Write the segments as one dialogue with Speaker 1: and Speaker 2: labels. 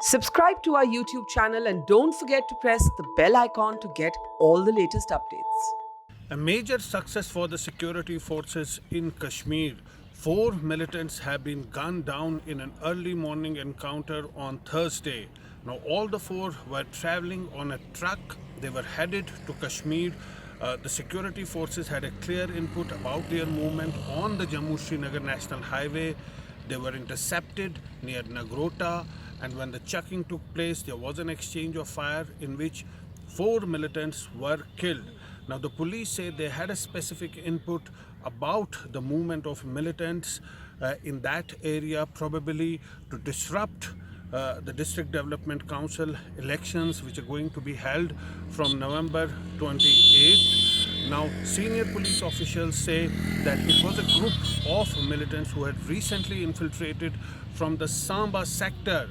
Speaker 1: Subscribe to our YouTube channel and don't forget to press the bell icon to get all the latest updates.
Speaker 2: A major success for the security forces in Kashmir. 4 militants have been gunned down in an early morning encounter on Thursday. Now, all the 4 were traveling on a truck. They were headed to Kashmir. The security forces had a clear input about their movement on the Jammu Srinagar National Highway. They were intercepted near Nagrota, and when the checking took place, there was an exchange of fire in which 4 militants were killed. Now, the police say they had a specific input about the movement of militants in that area, probably to disrupt the District Development Council elections, which are going to be held from November 28th. Now, senior police officials say that it was a group of militants who had recently infiltrated from the Samba sector.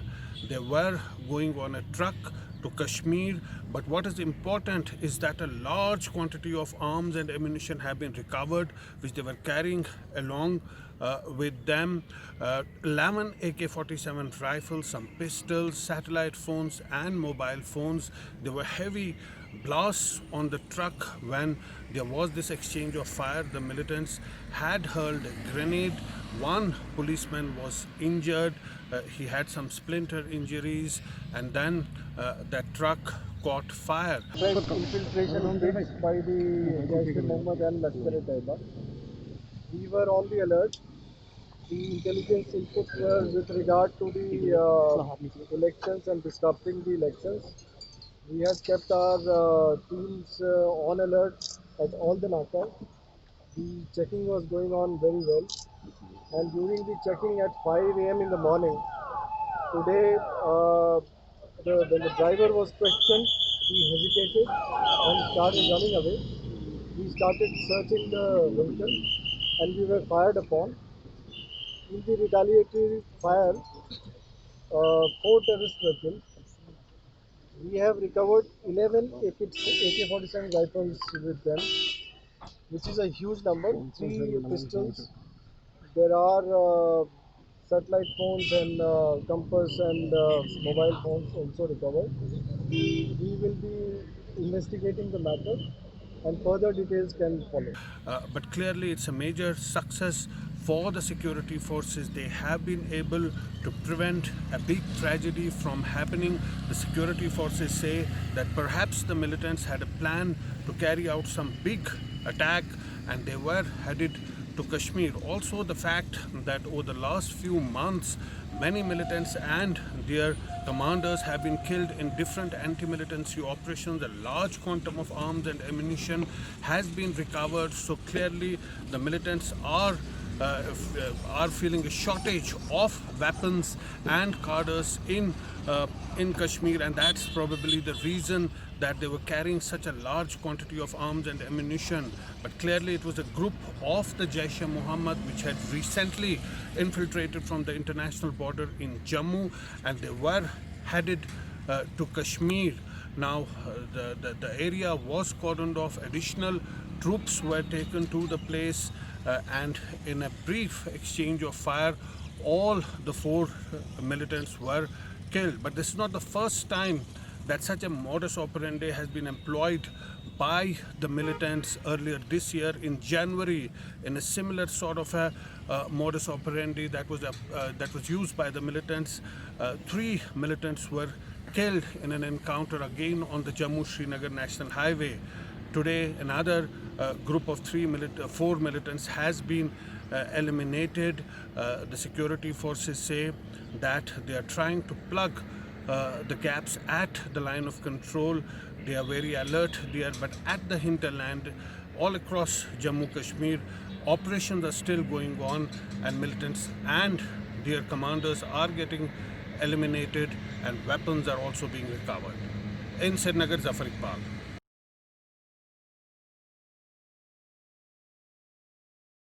Speaker 2: They were going on a truck to Kashmir, but what is important is that a large quantity of arms and ammunition have been recovered, which they were carrying along with them. 11 AK-47 rifles, some pistols, satellite phones and mobile phones. There were heavy blasts on the truck when there was this exchange of fire. The militants had hurled a grenade. One policeman was injured. He had some splinter injuries, and then that truck caught fire.
Speaker 3: Infiltration did by the Jaish-e-Mohammed and Lashkar-e-Taiba. We were on the alert. The intelligence input was with regard to the elections and disrupting the elections. We had kept our teams on alert at all the nakas. The checking was going on very well, and during the checking at 5 a.m. in the morning, today when the driver was questioned, he hesitated and started running away. We started searching the vehicle and we were fired upon. In the retaliatory fire, 4 terrorists were killed. We have recovered 11 AK-47 rifles with them, which is a huge number. 3 pistols. There are satellite phones and compass and mobile phones also recovered. We will be investigating the matter and further details can follow.
Speaker 2: But clearly it's a major success for the security forces. They have been able to prevent a big tragedy from happening. The security forces say that perhaps the militants had a plan to carry out some big attack and they were headed to Kashmir. Also, the fact that over the last few months, many militants and their commanders have been killed in different anti-militancy operations. A large quantum of arms and ammunition has been recovered. So clearly, the militants are feeling a shortage of weapons and cadres in Kashmir, and that's probably the reason that they were carrying such a large quantity of arms and ammunition. But clearly it was a group of the Jaish-e-Mohammed which had recently infiltrated from the international border in Jammu, and they were headed to Kashmir. Now the area was cordoned off. Additional troops were taken to the place, and in a brief exchange of fire, all the 4 militants were killed. But this is not the first time that such a modus operandi has been employed by the militants. Earlier this year in January, in a similar sort of a modus operandi that was used by the militants, 3 militants were killed in an encounter again on the Jammu Srinagar National Highway. Today, another group of 4 militants has been eliminated. The security forces say that they are trying to plug the gaps at the line of control. They are very alert there, but at the hinterland, all across Jammu Kashmir, operations are still going on, and militants and their commanders are getting eliminated, and weapons are also being recovered. In Srinagar, ZAFFAR IQBAL.